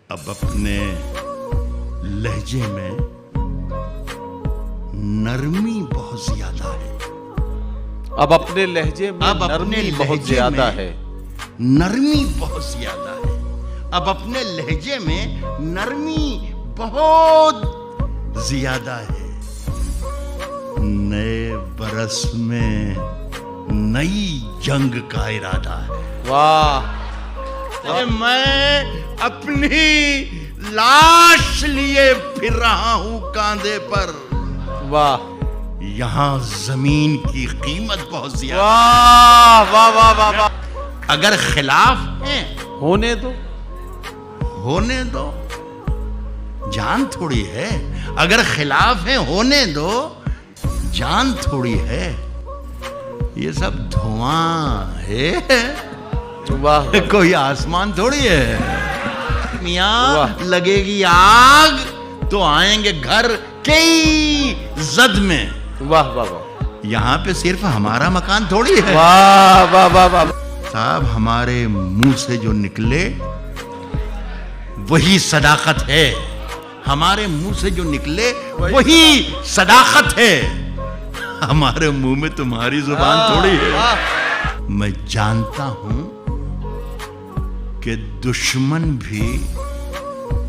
अब अपने लहजे में नरमी बहुत ज्यादा है। अब अपने लहजे में नरमी बहुत ज्यादा है। नरमी बहुत ज्यादा है। अब अपने लहजे में नरमी बहुत ज्यादा है। नए बरस में नई जंग का इरादा है। वाह। मैं अपनी लाश लिए फिर रहा हूं कांधे पर। वाह। यहां जमीन की कीमत बहुत ज्यादा। वाह वाह वाह वाह वाह। अगर खिलाफ है होने दो, होने दो, जान थोड़ी है। अगर खिलाफ है होने दो, जान थोड़ी है। ये सब धुआं है। वाह। कोई आसमान थोड़ी है। मियां लगेगी आग तो आएंगे घर कई जद में। वाह वाह वाह। यहाँ पे सिर्फ हमारा मकान थोड़ी है। वाह वाह वाह वाह। साहब, हमारे मुंह से जो निकले वही सदाकत है। हमारे मुंह से जो निकले वही सदाकत है। हमारे मुंह में तुम्हारी जुबान थोड़ी है। मैं जानता हूं कि दुश्मन भी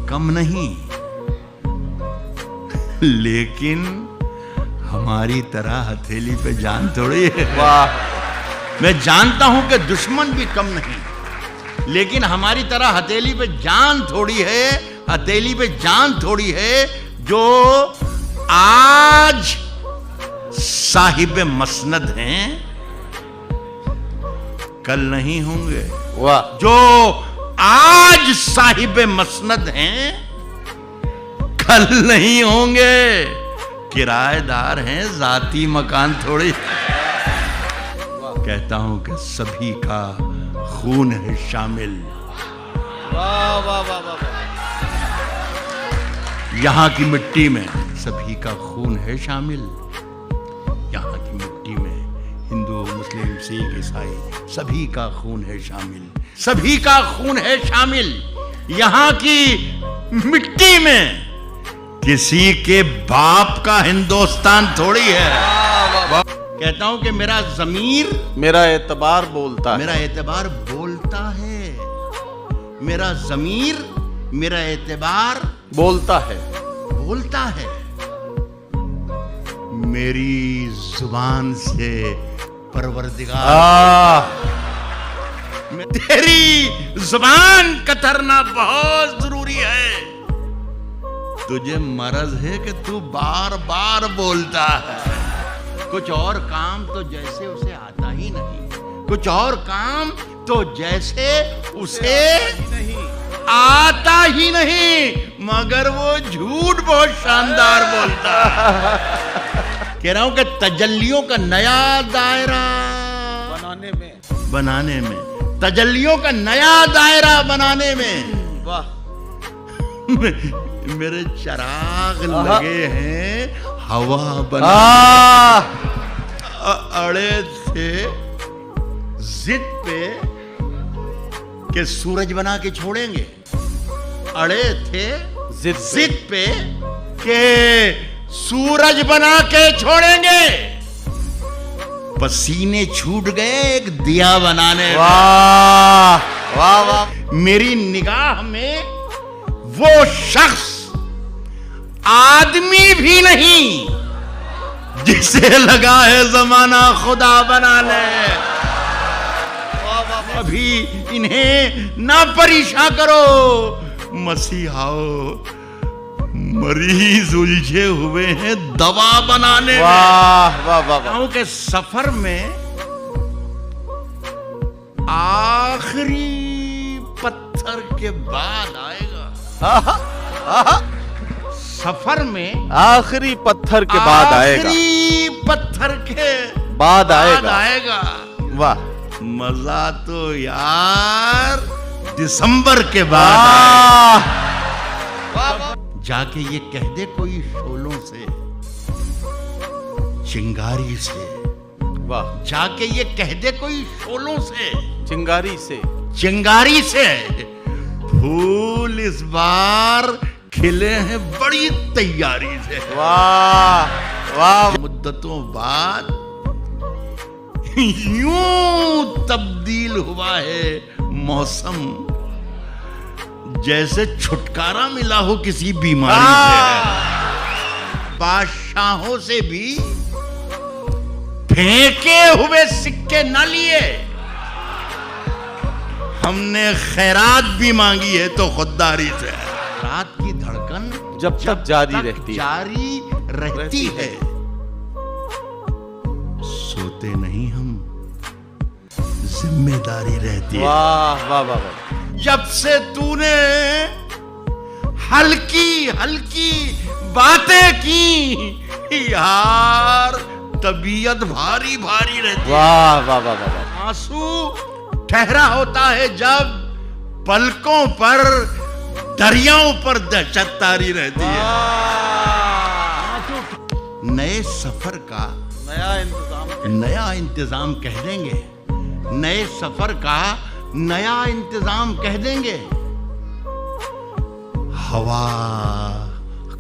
कम नहीं, लेकिन हमारी तरह हथेली पे जान थोड़ी है। वाह। मैं जानता हूं कि दुश्मन भी कम नहीं, लेकिन हमारी तरह हथेली पे जान थोड़ी है। हथेली पे जान थोड़ी है। जो आज साहिब मसनद हैं, कल नहीं होंगे। वाह। जो आज साहिब मसनद हैं, कल नहीं होंगे। किराएदार हैं, जाती मकान थोड़ी। कहता हूं कि सभी का खून है शामिल। वाह वाह वाह वाह। यहां की मिट्टी में सभी का खून है शामिल। यहां की मिट्टी में हिंदू, मुस्लिम, सिख, ईसाई सभी का खून है शामिल। सभी का खून है शामिल। यहां की मिट्टी में किसी के बाप का हिंदुस्तान थोड़ी है। कहता हूं कि मेरा ज़मीर, मेरा एतबार बोलता है। मेरा एतबार बोलता है। मेरा ज़मीर, मेरा एतबार बोलता है। बोलता है। मेरी जुबान से परवरदिगार, तेरी जुबान कतरना बहुत जरूरी है। तुझे मर्ज है कि तू बार बार बोलता है। कुछ और काम तो जैसे उसे आता ही नहीं। कुछ और काम तो जैसे उसे आता ही नहीं। मगर वो झूठ बहुत शानदार बोलता है। कह रहा हूं कि तजल्लियों का नया दायरा बनाने में तजल्लियों का नया दायरा बनाने में। वाह। मेरे चिराग लगे हैं हवा बना। अड़े थे जिद पे कि सूरज बना के छोड़ेंगे। अड़े थे जिद पे कि सूरज बना के छोड़ेंगे। पसीने छूट गए एक दिया बनाने। वाह वाह वाह। मेरी निगाह में वो शख्स आदमी भी नहीं जिसे लगा है जमाना खुदा बना ले। अभी इन्हें ना परेशान करो। मसीहाओ, मरीज उलझे हुए हैं दवा बनाने में। वाह वाह वाह। क्योंकि सफर में आखिरी पत्थर के बाद आएगा। सफर में आखिरी पत्थर के बाद आएगा। आखिरी पत्थर के बाद आएगा। वाह। मजा तो यार दिसंबर के बाद। जाके ये कह दे कोई शोलों से, चिंगारी से। वाह। जाके ये कह दे कोई शोलों से, चिंगारी से, चिंगारी से फूल इस बार खिले हैं बड़ी तैयारी से। वाह वाह। मुद्दतों बाद यूं तब्दील हुआ है मौसम, जैसे छुटकारा मिला हो किसी बीमारी से। बादशाहों से भी फेंके हुए सिक्के न लिए, हमने खैरात भी मांगी है तो खुददारी से। रात की धड़कन जब तक जारी रहती है, सोते नहीं हम, जिम्मेदारी रहती है। वाह वाह वाह वाह। जब से तूने हल्की हल्की बातें की यार, तबीयत भारी भारी रहती है। वाह वाह वाह वाह। आंसू ठहरा होता है जब पलकों पर दरियाओं पर दहशत तारी रहती है। नए सफर का नया इंतजाम कह देंगे, नए सफर का नया इंतजाम कह देंगे। हवा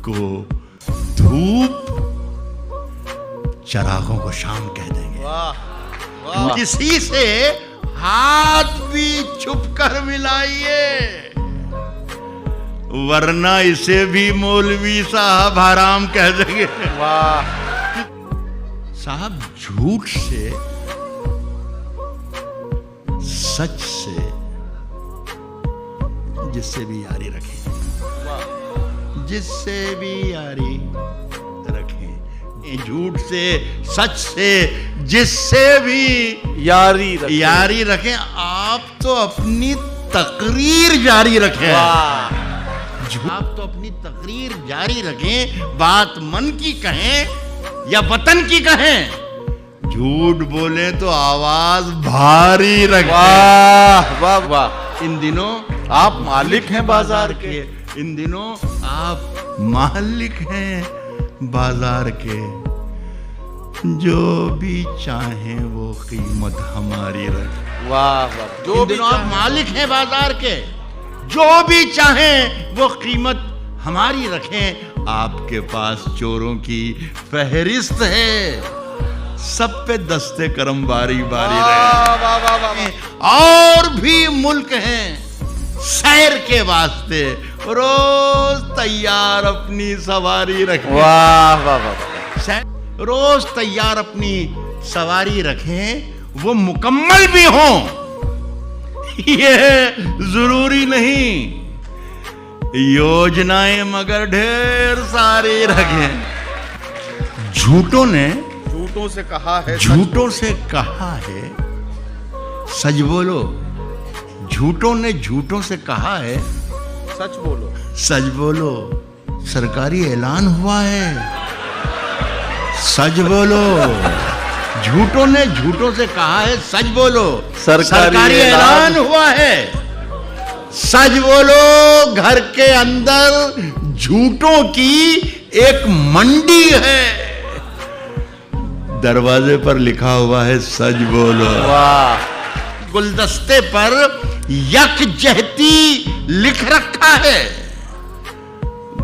को धूप, चरागों को शाम कह देंगे। वाह। किसी से हाथ भी छुपकर मिलाइए, वरना इसे भी मौलवी साहब हराम कह देंगे। वाह साहब, झूठ से, सच से जिससे भी यारी रखें, जिससे भी यारी रखें, झूठ से, सच से, जिससे भी यारी रखें। आप तो अपनी तकरीर जारी रखें। आप तो अपनी तकरीर जारी रखें, बात मन की कहें या वतन की कहें, झूठ बोले तो आवाज भारी रखें। वाह वाह वाह। इन दिनों आप मालिक हैं बाजार के, इन दिनों आप मालिक हैं बाजार के, जो भी चाहें वो कीमत हमारी रखें। वाह वाह। जो भी आप मालिक हैं बाजार के, जो भी चाहें वो कीमत हमारी रखें। आपके पास चोरों की फहरिस्त है, सब पे दस्ते करम बारी बारी रहे। और भी मुल्क हैं सैर के वास्ते, रोज तैयार अपनी सवारी रखें। वाह वाह वाह। रोज तैयार अपनी सवारी रखें, वो मुकम्मल भी हों ये जरूरी नहीं, योजनाएं मगर ढेर सारी रखें। झूठों से कहा है, झूठों से कहा है सच बोलो। झूठों ने झूठों से कहा है सच बोलो। सच बोलो। सरकारी ऐलान हुआ है, सच बोलो। झूठों ने झूठों से कहा है सच बोलो। सरकारी ऐलान हुआ है, सच बोलो। घर के अंदर झूठों की एक मंडी है, दरवाजे पर लिखा हुआ है सच बोलो। वाह। गुलदस्ते पर यकजहती लिख रखा है,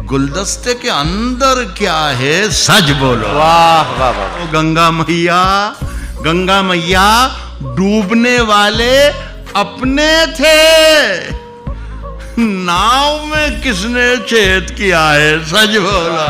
गुलदस्ते के अंदर क्या है सच बोलो। वाह वाह वाह। तो गंगा मैया डूबने वाले अपने थे, नाव में किसने छेद किया है सच बोला।